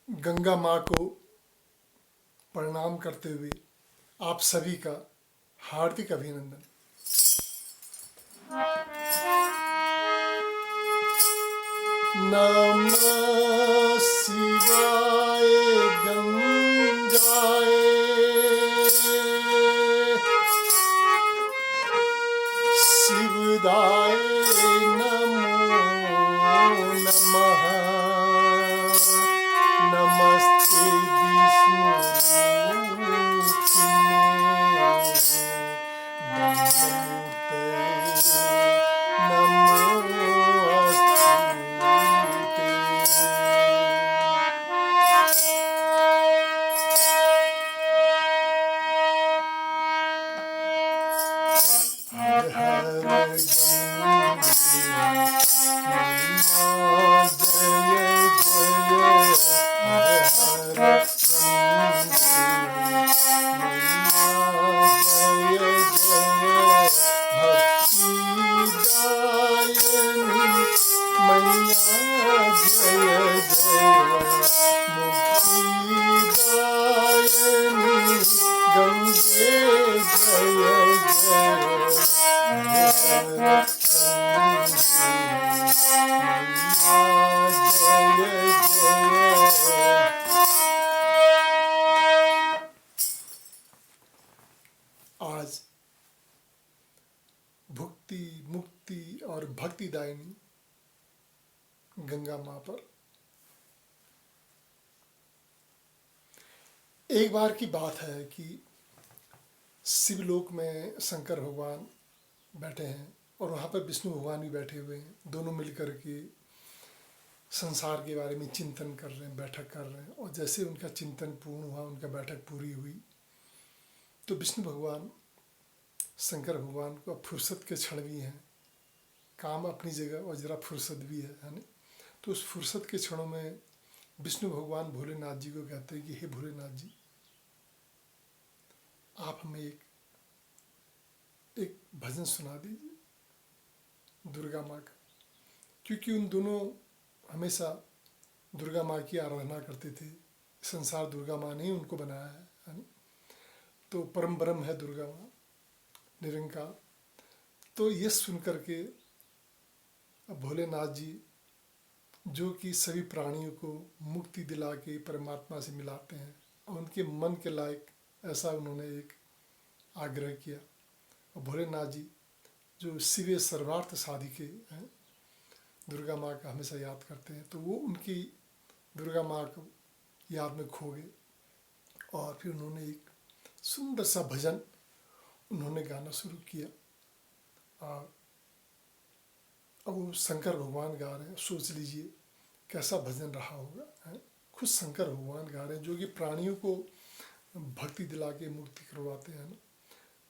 गंगा माँ को प्रणाम करते हुए आप सभी का हार्दिक अभिनंदन। नमः शिवाय गंगाय शिवदाय नमो नमः। नमस्ते विष्णु आज भुक्ति मुक्ति और भक्तिदायिनी गंगा माँ पर एक बार की बात है कि शिवलोक में शंकर भगवान बैठे हैं और वहाँ पर विष्णु भगवान भी बैठे हुए हैं। दोनों मिलकर के संसार के बारे में चिंतन कर रहे हैं, बैठक कर रहे हैं। और जैसे उनका चिंतन पूर्ण हुआ, उनका बैठक पूरी हुई, तो विष्णु भगवान शंकर भगवान को अब फुर्सत के क्षण भी हैं, काम अपनी जगह और ज़रा फुर्सत भी है ना। तो उस फुर्सत के क्षणों में विष्णु भगवान भोलेनाथ जी को कहते हैं कि हे भोलेनाथ जी, आप हमें एक भजन सुना दीजिए दुर्गा माँ का, क्योंकि उन दोनों हमेशा दुर्गा माँ की आराधना करते थे। संसार दुर्गा माँ ने ही उनको बनाया है ना। तो परम ब्रह्म है दुर्गा माँ, निरंकार। तो ये सुन करके भोलेनाथ जी, जो कि सभी प्राणियों को मुक्ति दिला के परमात्मा से मिलाते हैं, और उनके मन के लायक ऐसा उन्होंने एक आग्रह किया। और भोलेनाथ जी जो शिव सर्वार्थ साधिके हैं, दुर्गा माँ का हमेशा याद करते हैं, तो वो उनकी दुर्गा माँ को याद में खो गए। और फिर उन्होंने एक सुंदर सा भजन उन्होंने गाना शुरू किया। और अब वो शंकर भगवान गा रहे हैं, सोच लीजिए कैसा भजन रहा होगा है। खुद शंकर भगवान गा रहे हैं, जो कि प्राणियों को भक्ति दिला के मुक्ति करवाते हैं ना,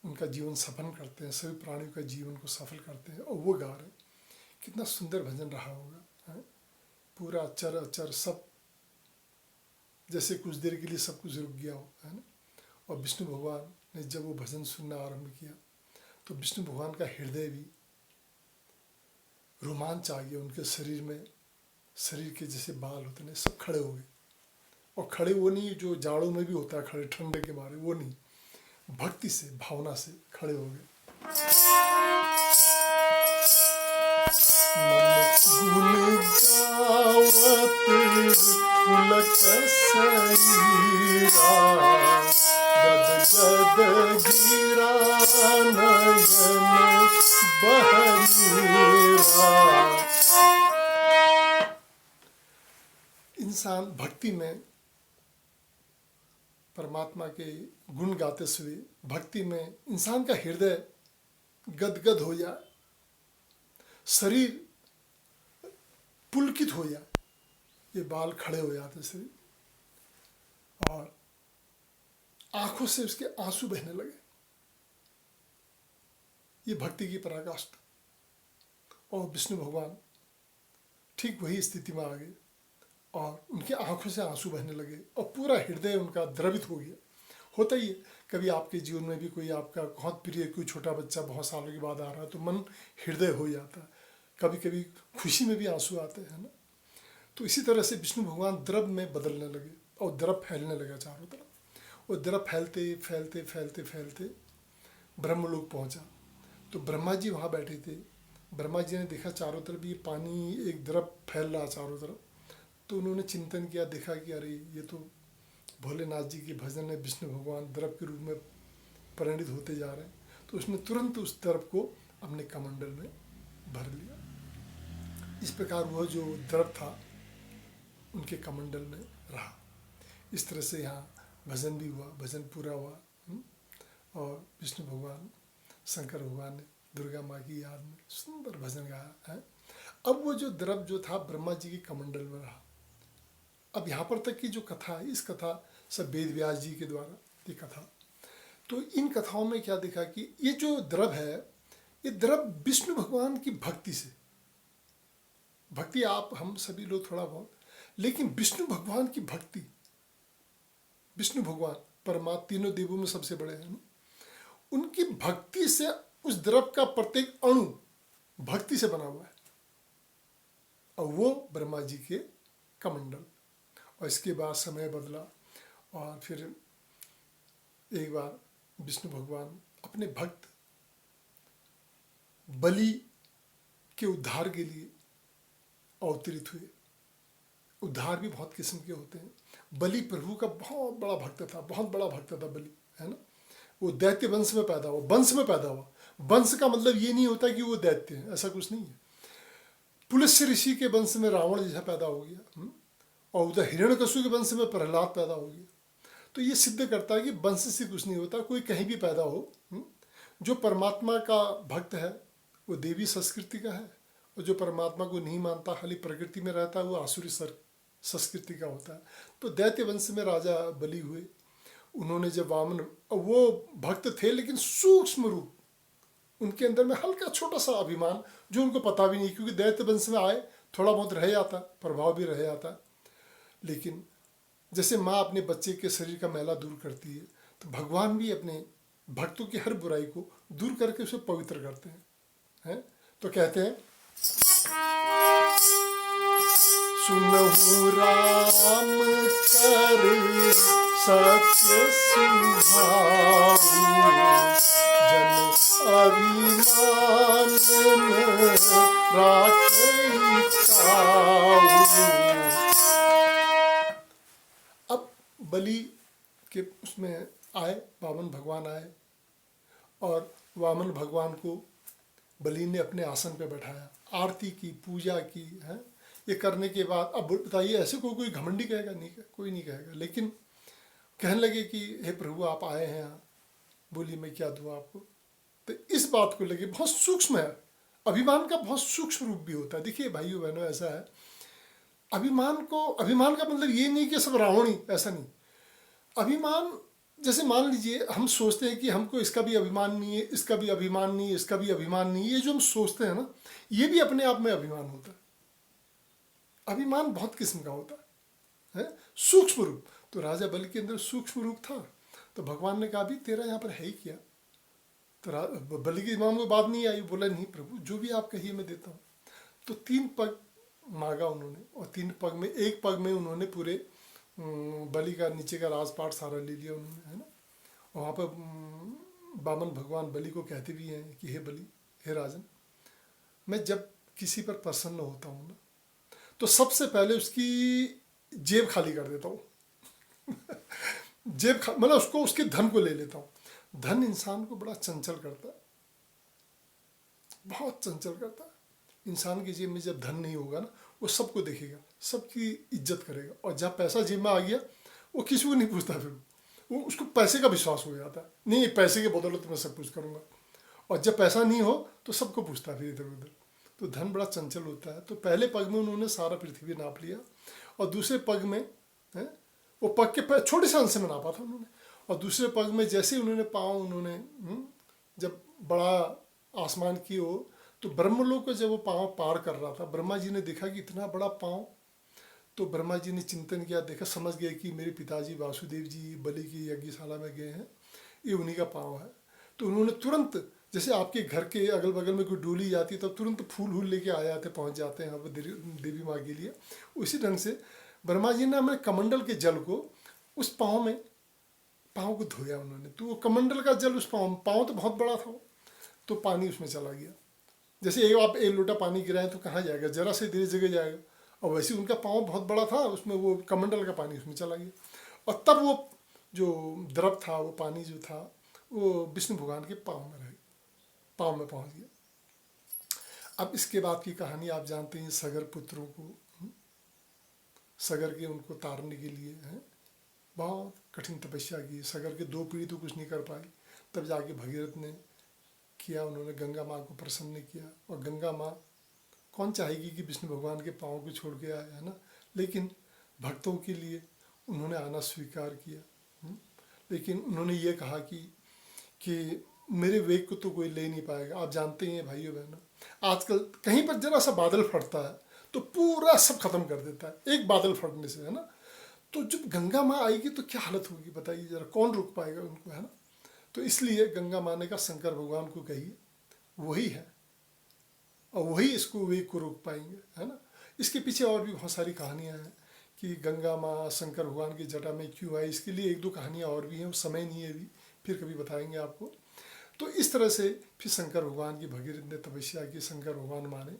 उनका जीवन सफल करते हैं, सभी प्राणियों का जीवन को सफल करते हैं, और वो गा रहे हैं। कितना सुंदर भजन रहा होगा है। पूरा अचर अचर सब, जैसे कुछ देर के लिए सब कुछ रुक गया हो है ना। और विष्णु भगवान ने जब वो भजन सुनना आरंभ किया, तो विष्णु भगवान का हृदय भी रोमांच आ गया उनके शरीर में। शरीर के जैसे बाल होते हैं सब खड़े हो गए। और खड़े वो नहीं जो जाड़ों में भी होता है खड़े ठंडे के मारे, वो नहीं, भक्ति से भावना से खड़े हो गए। गुण गावत पुलक सईरा, गद गद गिरा नयन बहनीरा। इंसान भक्ति में परमात्मा के गुण गाते हुए, भक्ति में इंसान का हृदय गदगद हो जाए, शरीर पुलकित हो जाए, ये बाल खड़े हो जाते शरीर, और आंखों से उसके आंसू बहने लगे। ये भक्ति की पराकाष्ठा। और विष्णु भगवान ठीक वही स्थिति में आ गए, और उनके आंखों से आंसू बहने लगे, और पूरा हृदय उनका द्रवित हो गया। होता ही है, कभी आपके जीवन में भी कोई आपका बहुत प्रिय कोई छोटा बच्चा बहुत सालों के बाद आ रहा है, तो मन हृदय हो जाता है। कभी कभी खुशी में भी आंसू आते हैं ना। तो इसी तरह से विष्णु भगवान द्रव में बदलने लगे और द्रव फैलने लगा चारों तरफ। और द्रव फैलते फैलते फैलते फैलते ब्रह्मलोक पहुंचा। तो ब्रह्मा जी वहाँ बैठे थे। ब्रह्मा जी ने देखा चारों तरफ ये पानी एक द्रव फैल रहा चारों तरफ। तो उन्होंने चिंतन किया, देखा कि अरे ये तो भोलेनाथ जी के भजन में विष्णु भगवान द्रव के रूप में परिणित होते जा रहे हैं। तो उसने तुरंत उस द्रव को अपने कमंडल में भर लिया। इस प्रकार वह जो द्रव था उनके कमंडल में रहा। इस तरह से यहाँ भजन भी हुआ, भजन पूरा हुआ। और विष्णु भगवान, शंकर भगवान ने दुर्गा माँ की याद में सुंदर भजन गाया है। अब वो जो द्रव जो था ब्रह्मा जी के कमंडल में रहा। अब यहाँ पर तक की जो कथा है, इस कथा सब वेद व्यास जी के द्वारा ये कथा। तो इन कथाओं में क्या देखा कि ये जो द्रव है, ये द्रव विष्णु भगवान की भक्ति से, भक्ति आप हम सभी लोग थोड़ा बहुत, लेकिन विष्णु भगवान की भक्ति, विष्णु भगवान परमात्मा तीनों देवों में सबसे बड़े हैं ना, उनकी भक्ति से उस द्रव का प्रत्येक अणु भक्ति से बना हुआ है। और वो ब्रह्मा जी के कमंडल। और इसके बाद समय बदला और फिर एक बार विष्णु भगवान अपने भक्त बलि के उद्धार के लिए अवतरित हुए। उद्धार भी बहुत किस्म के होते हैं। बलि प्रभु का बहुत बड़ा भक्त था, बहुत बड़ा भक्त था बलि, है ना। वो दैत्य वंश में पैदा हुआ, वंश में पैदा हुआ। वंश का मतलब ये नहीं होता कि वो दैत्य है, ऐसा कुछ नहीं है। पुलस्त्य ऋषि के वंश में रावण जैसा पैदा हो गया, और उधर हिरण्यकशिपु के वंश में प्रहलाद पैदा हो गया। तो ये सिद्ध करता है कि वंश से कुछ नहीं होता, कोई कहीं भी पैदा हो। जो परमात्मा का भक्त है वो देवी संस्कृति का है, और जो परमात्मा को नहीं मानता, खाली प्रकृति में रहता है, वो आसुरी संस्कृति का होता है। तो दैत्य वंश में राजा बलि हुए। उन्होंने जब वामन, वो भक्त थे लेकिन सूक्ष्म रूप, उनके अंदर में हल्का छोटा सा अभिमान जो उनको पता भी नहीं, क्योंकि दैत्य वंश में आए, थोड़ा बहुत रह जाता, प्रभाव भी रह जाता। लेकिन जैसे माँ अपने बच्चे के शरीर का मैला दूर करती है, तो भगवान भी अपने भक्तों की हर बुराई को दूर करके उसे पवित्र करते हैं। तो कहते हैं, सुनहु राम कर सत्य सुभाऊ, जन अभिमान राखई काऊ। अब बलि के उसमें आए, वामन भगवान आए, और वामन भगवान को बलि ने अपने आसन पे बैठाया, आरती की, पूजा की है। ये करने के बाद अब बताइए, ऐसे कोई घमंडी कहेगा? नहीं, कोई नहीं कहेगा। लेकिन कहने लगे कि हे प्रभु आप आए हैं यहाँ, बोलिए मैं क्या दूँ आपको। तो इस बात को लेके बहुत सूक्ष्म है, अभिमान का बहुत सूक्ष्म रूप भी होता है। देखिए भाइयों बहनों, ऐसा है, अभिमान का मतलब ये नहीं कि सब रावण ही, ऐसा नहीं। अभिमान, जैसे मान लीजिए हम सोचते हैं कि हमको इसका भी अभिमान नहीं है, इसका भी अभिमान नहीं है, इसका भी अभिमान नहीं है। ये जो हम सोचते हैं ना, ये भी अपने आप में अभिमान होता है। अभिमान बहुत किस्म का होता है, सूक्ष्म रूप। तो राजा बलि के अंदर सूक्ष्म रूप था। तो भगवान ने कहा भी तेरा यहाँ पर है ही क्या। तो बलि के दिमाग में बात नहीं आई, बोला नहीं प्रभु जो भी आप कहिए मैं देता हूँ। तो 3 पग मांगा उन्होंने, और 3 पग में, एक पग में उन्होंने पूरे बलि का नीचे का राजपाट सारा ले लिया उन्होंने, है ना। और वहाँ पर वामन भगवान बलि को कहते भी हैं कि हे बलि, हे राजन, मैं जब किसी पर प्रसन्न होता हूँ ना, तो सबसे पहले उसकी जेब खाली कर देता हूँ। मतलब उसको, उसके धन को ले लेता हूँ। धन इंसान को बड़ा चंचल करता है, बहुत चंचल करता है। इंसान की जेब में जब धन नहीं होगा ना, वो सबको देखेगा, सबकी इज्जत करेगा। और जब पैसा जेब में आ गया, वो किसी को नहीं पूछता, फिर वो उसको पैसे का विश्वास हो जाता है, नहीं पैसे के बदौलत मैं सब कुछ करूँगा। और जब पैसा नहीं हो तो सबको पूछता है फिर इधर उधर। तो धन बड़ा चंचल होता है। तो पहले पग में उन्होंने सारा पृथ्वी नाप लिया, और दूसरे पग में वो पग के छोटे से अंश में नापा था उन्होंने। और दूसरे पग में जैसे उन्होंने पाँव, उन्होंने जब बड़ा आसमान की ओर, तो ब्रह्मलोक को जब वो पाँव पार कर रहा था, ब्रह्मा जी ने देखा कि इतना बड़ा पाँव। तो ब्रह्मा जी ने चिंतन किया, देखा, समझ गए कि मेरे पिताजी वासुदेव जी बलि की यज्ञशाला में गए हैं, ये उन्हीं का पाँव है। तो उन्होंने तुरंत जैसे आपके घर के अगल बगल में कोई डोली जाती है तब तुरंत फूल वूल लेके आ जाते, पहुँच जाते हैं यहाँ पर देवी माँ के लिए। उसी ढंग से ब्रह्मा जी ने हमें कमंडल के जल को उस पाँव को धोया उन्होंने, तो वो कमंडल का जल उस पाँव तो बहुत बड़ा था वो, तो पानी उसमें चला गया। जैसे आप एक लोटा पानी गिराएं तो कहाँ जाएगा, जरा से देर जगह जाएगा, और वैसे उनका पाँव बहुत बड़ा था, उसमें वो कमंडल का पानी उसमें चला गया, और तब वो जो द्रव था, वो पानी जो था, वो विष्णु भगवान के पाँव में पहुँच गया। अब इसके बाद की कहानी आप जानते हैं, सगर पुत्रों को, सगर के उनको तारने के लिए बहुत कठिन तपस्या की। सगर के 2 पीढ़ी तो कुछ नहीं कर पाई, तब जाके भगीरथ ने किया, उन्होंने गंगा माँ को प्रसन्न किया। और गंगा माँ कौन चाहेगी कि विष्णु भगवान के पाँव को छोड़ के आए, है ना, लेकिन भक्तों के लिए उन्होंने आना स्वीकार किया। लेकिन उन्होंने ये कहा कि मेरे वेग को तो कोई ले नहीं पाएगा। आप जानते हैं भाइयों बहनों, आजकल कहीं पर जरा सा बादल फटता है तो पूरा सब खत्म कर देता है, एक बादल फटने से, है ना। तो जब गंगा माँ आएगी तो क्या हालत होगी बताइए जरा, कौन रोक पाएगा उनको, है ना। तो इसलिए गंगा माँ ने कहा शंकर भगवान को कहिए, वही है और वही इसको वेग को रोक पाएंगे, है ना। इसके पीछे और भी बहुत सारी कहानियाँ हैं कि गंगा माँ शंकर भगवान की जटा में क्यों आई। इसके लिए 1-2 कहानियाँ और भी हैं, समय नहीं है अभी, फिर कभी बताएंगे आपको। तो इस तरह से फिर शंकर भगवान की भगीरथ ने तपस्या की, शंकर भगवान माने,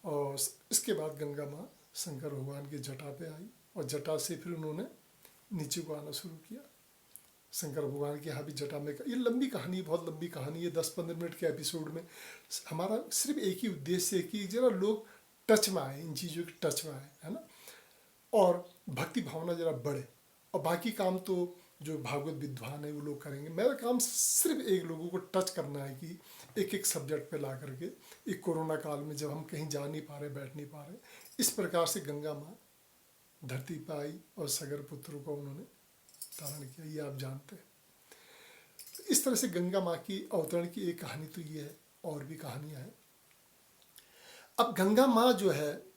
और इसके बाद गंगा माँ शंकर भगवान की जटा पे आई, और जटा से फिर उन्होंने नीचे को आना शुरू किया। शंकर भगवान के यहाँ भी जटा में, ये लंबी कहानी, बहुत लंबी कहानी है, 10-15 मिनट के एपिसोड में। हमारा सिर्फ एक ही उद्देश्य है कि जरा लोग टच में आए, इन चीज़ों के टच में आए, है ना, और भक्ति भावना जरा बढ़े। और बाकी काम तो जो भागवत विद्वान है वो लोग करेंगे, मेरा काम सिर्फ एक लोगों को टच करना है कि एक सब्जेक्ट पे ला करके, एक कोरोना काल में जब हम कहीं जा नहीं पा रहे, बैठ नहीं पा रहे, इस प्रकार से गंगा माँ धरती पर आई और सगर पुत्रों को उन्होंने धारण किया, ये आप जानते हैं। तो इस तरह से गंगा माँ की अवतरण की एक कहानी तो ये है, और भी कहानियाँ हैं। अब गंगा माँ जो है,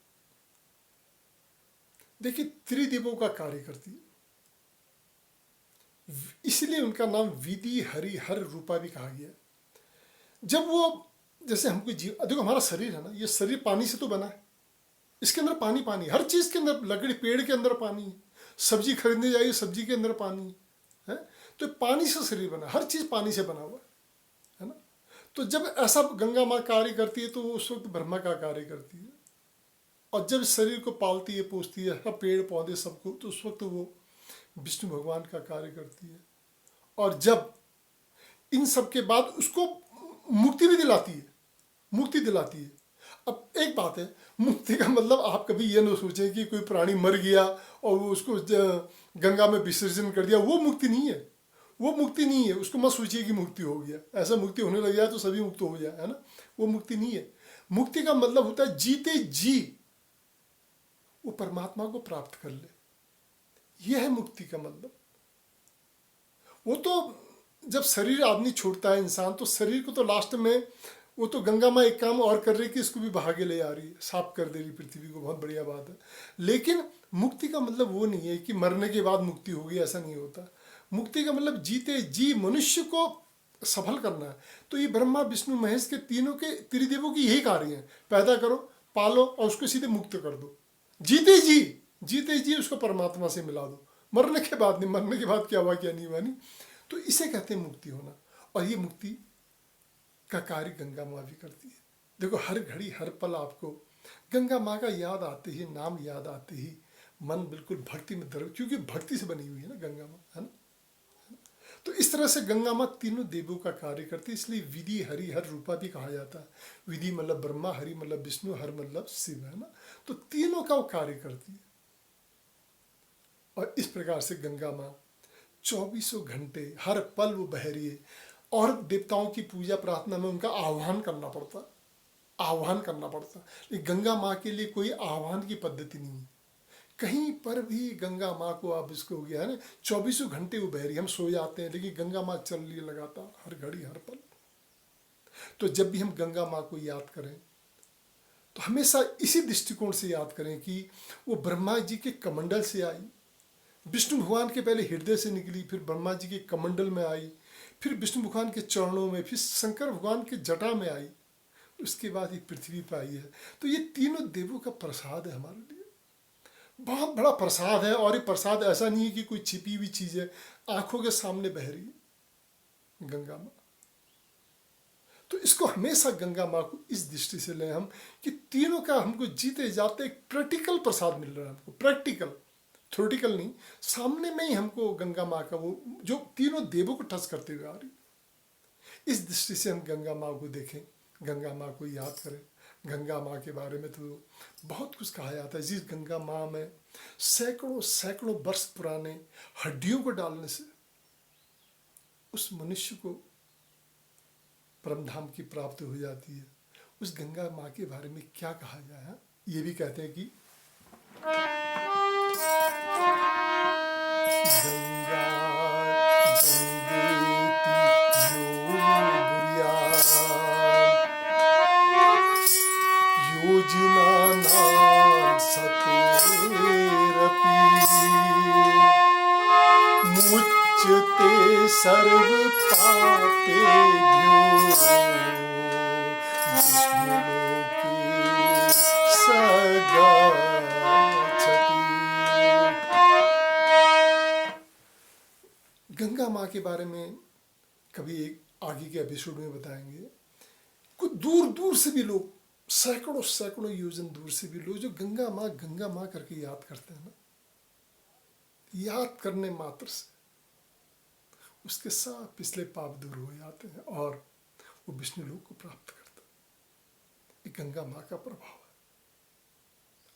देखिए, त्रिदेवों का कार्य करती है, इसलिए उनका नाम विधि हरि हर रूपा भी कहा गया। जब वो, जैसे हमको देखो हमारा शरीर है ना, ये शरीर पानी से तो बना है, इसके अंदर पानी, हर चीज़ के अंदर, लकड़ी पेड़ के अंदर पानी है, सब्जी खरीदने जाइए सब्जी के अंदर पानी है, तो पानी से शरीर बना, हर चीज़ पानी से बना हुआ है ना। तो जब ऐसा गंगा माँ कार्य करती है तो उस वक्त ब्रह्मा का कार्य करती है, और जब शरीर को पालती है, पोसती है, पेड़ पौधे सबको, तो उस वक्त वो विष्णु भगवान का कार्य करती है। और जब इन सब के बाद उसको मुक्ति भी दिलाती है। अब एक बात है, मुक्ति का मतलब आप कभी ये ना सोचें कि कोई प्राणी मर गया और वो उसको गंगा में विसर्जन कर दिया, वो मुक्ति नहीं है, उसको मत सोचिए कि मुक्ति हो गया, ऐसा मुक्ति होने लग जाए तो सभी मुक्त हो जाए, है ना, वो मुक्ति नहीं है। मुक्ति का मतलब होता है जीते जी वो परमात्मा को प्राप्त कर ले, यह है मुक्ति का मतलब। वो तो जब शरीर आदमी छोड़ता है इंसान, तो शरीर को तो लास्ट में वो तो गंगा माँ एक काम और कर रही कि इसको भी बहा के ले आ रही है, साफ कर दे रही पृथ्वी को, बहुत बढ़िया बात है। लेकिन मुक्ति का मतलब वो नहीं है कि मरने के बाद मुक्ति होगी, ऐसा नहीं होता। मुक्ति का मतलब जीते जी मनुष्य को सफल करना है। तो ये ब्रह्मा विष्णु महेश के तीनों के त्रिदेवों की यही कार्य है, पैदा करो, पालो और उसको सीधे मुक्त कर दो, जीते जी उसको परमात्मा से मिला दो। मरने के बाद नहीं, मरने के बाद क्या हुआ क्या नहीं हुआ नहीं। तो इसे कहते हैं मुक्ति होना, और ये मुक्ति का कार्य गंगा माँ भी करती है। देखो, हर घड़ी हर पल आपको गंगा माँ का याद आते ही, नाम याद आते ही मन बिल्कुल भक्ति में द्रव, क्योंकि भक्ति से बनी हुई है ना गंगा माँ, है ना। तो इस तरह से गंगा माँ तीनों देवों का कार्य करती है, इसलिए विधि हरि हर रूपा भी कहा जाता है। विधि मतलब ब्रह्मा, हरि मतलब विष्णु, हर मतलब शिव, है ना। तो तीनों का वो कार्य करती है। और इस प्रकार से गंगा माँ 24 घंटे हर पल वो बह रही है, और देवताओं की पूजा प्रार्थना में उनका आह्वान करना पड़ता। लेकिन गंगा माँ के लिए कोई आह्वान की पद्धति नहीं है, कहीं पर भी गंगा माँ को आप इसको हो गया है ना, 24 घंटे वो बह रही। हम सो जाते हैं लेकिन गंगा माँ चल रही है लगातार, हर घड़ी हर पल। तो जब भी हम गंगा माँ को याद करें तो हमेशा इसी दृष्टिकोण से याद करें कि वो ब्रह्मा जी के कमंडल से आई, विष्णु भगवान के पहले हृदय से निकली, फिर ब्रह्मा जी के कमंडल में आई, फिर विष्णु भगवान के चरणों में, फिर शंकर भगवान के जटा में आई, उसके बाद ये पृथ्वी पर आई है। तो ये तीनों देवों का प्रसाद है हमारे लिए, बहुत बड़ा प्रसाद है। और ये प्रसाद ऐसा नहीं है कि कोई छिपी हुई चीज़ है, आंखों के सामने बह रही है गंगा माँ। तो इसको हमेशा गंगा माँ को इस दृष्टि से लें हम कि तीनों का हमको जीते जाते एक प्रैक्टिकल प्रसाद मिल रहा है हमको, प्रैक्टिकल, थ्योरेटिकल नहीं, सामने में ही हमको गंगा माँ का वो जो तीनों देवों को टच करते हुए आ रही। इस दृष्टि से हम गंगा माँ को देखें, गंगा माँ को याद करें। गंगा माँ के बारे में तो बहुत कुछ कहा जाता है। जिस गंगा माँ में सैकड़ों सैकड़ों वर्ष पुराने हड्डियों को डालने से उस मनुष्य को परम धाम की प्राप्ति हो जाती है। उस गंगा माँ के बारे में क्या कहा जाए, ये भी कहते हैं कि गंगा गंगेति यो बुर्या योजनानां सतेरपि मुच्यते सर्व पापेभ्यो विष्णुलोके सगच्छति। गंगा माँ के बारे में कभी एक आगे के एपिसोड में बताएंगे। कुछ दूर दूर से भी लोग, सैकड़ों सैकड़ों योजन दूर से भी लोग जो गंगा माँ करके याद करते हैं ना, याद करने मात्र से उसके सब पिछले पाप दूर हो जाते हैं और वो विष्णु लोक को प्राप्त करता है। ये गंगा माँ का प्रभाव है।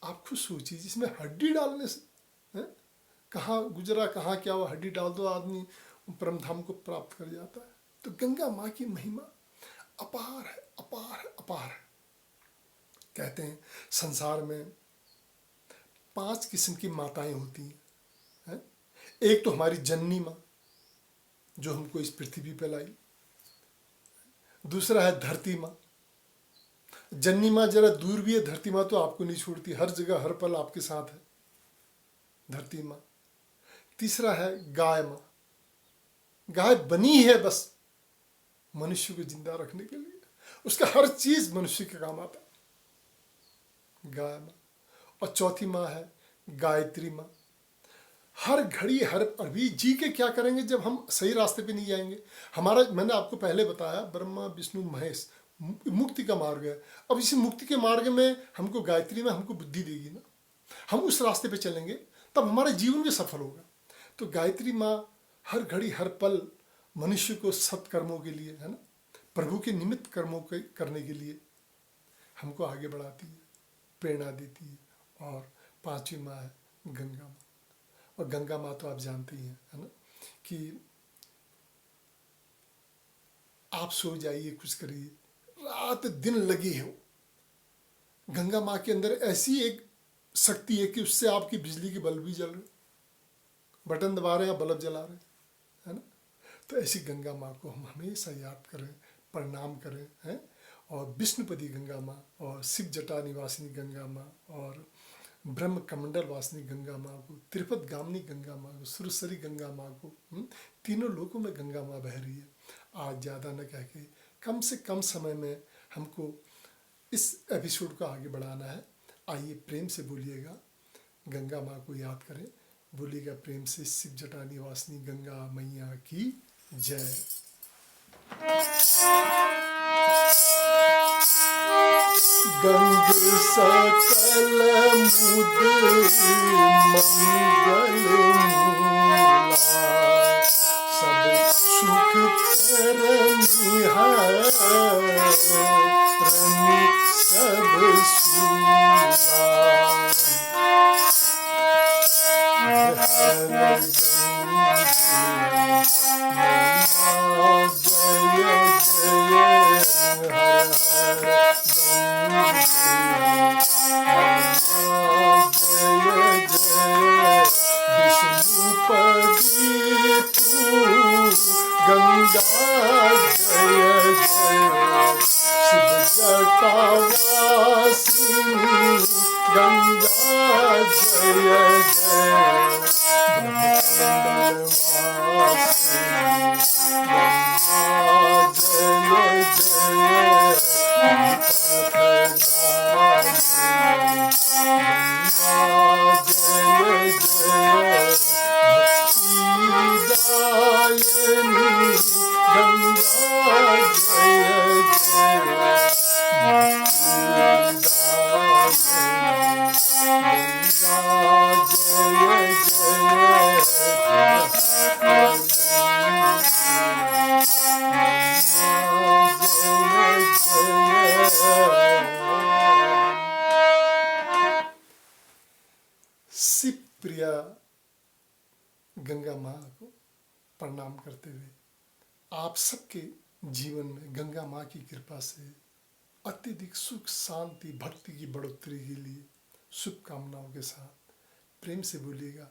आप खुद सोचिए, जिसमें हड्डी डालने से कहाँ गुजरा कहाँ क्या हुआ, हड्डी डाल दो आदमी परम धाम को प्राप्त कर जाता है। तो गंगा माँ की महिमा अपार है, अपार है, अपार है। कहते हैं संसार में 5 किस्म की माताएं होती हैं। एक तो हमारी जननी माँ जो हमको इस पृथ्वी पे लाई। दूसरा है धरती माँ। जननी माँ जरा दूर भी है, धरती माँ तो आपको नहीं छोड़ती, हर जगह हर पल आपके साथ है धरती माँ। तीसरा है गाय माँ। गाय बनी है बस मनुष्य को जिंदा रखने के लिए, उसका हर चीज मनुष्य के काम आता है, गाय माँ। और चौथी माँ है गायत्री माँ। हर घड़ी हर अभी जी के क्या करेंगे जब हम सही रास्ते पे नहीं जाएंगे। हमारा, मैंने आपको पहले बताया, ब्रह्मा विष्णु महेश मुक्ति का मार्ग है। अब इसी मुक्ति के मार्ग में हमको गायत्री में हमको बुद्धि देगी ना, हम उस रास्ते पे चलेंगे तब हमारा जीवन भी सफल होगा। तो गायत्री माँ हर घड़ी हर पल मनुष्य को सत्कर्मों के लिए, है ना, प्रभु के निमित्त कर्मों के करने के लिए हमको आगे बढ़ाती है, प्रेरणा देती है। और 5वीं माँ है गंगा माँ। और गंगा माँ तो आप जानते ही हैं, है ना, कि आप सो जाइए, कुछ करिए, रात दिन लगी हो, गंगा माँ के अंदर ऐसी एक शक्ति है कि उससे आपकी बिजली के बल्ब भी जल रहे, बटन दबा रहे हैं, बल्ब जला रहे, है ना। तो ऐसी गंगा माँ को हम हमेशा याद करें, प्रणाम करें, हैं। और विष्णुपदी गंगा माँ और शिव जटा निवासिनी गंगा माँ और ब्रह्म कमंडल वासिनी गंगा माँ को, त्रिपद गामिनी गंगा माँ को, सुरसरी गंगा माँ को, तीनों लोकों में गंगा माँ बह रही है। आज ज़्यादा न कह के कम से कम समय में हमको इस एपिसोड को आगे बढ़ाना है। आइए प्रेम से बोलिएगा, गंगा माँ को याद करें, बोलिएगा प्रेम से, शिव जटा निवासिनी गंगा मैया की जय। गंग सकल मुद मंगल मूला, सब सुख करनिहारनि सब सूला। हर गंगा जय जय, शिव जटावासिनी गंगा जय जय, ब्रह्मकमंडल वासिनी दिया गंगा माँ को प्रणाम करते हुए आप सबके जीवन में गंगा माँ की कृपा से अत्यधिक सुख शांति भक्ति की बढ़ोतरी के लिए शुभकामनाओं के साथ प्रेम से बोलिएगा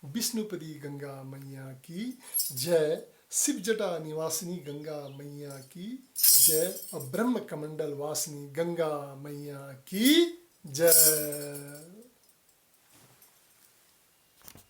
विष्णुपदी गंगा मैया की जय, शिव जटा निवासिनी गंगा मैया की जय और ब्रह्म कमंडल वासिनी गंगा मैया की जय।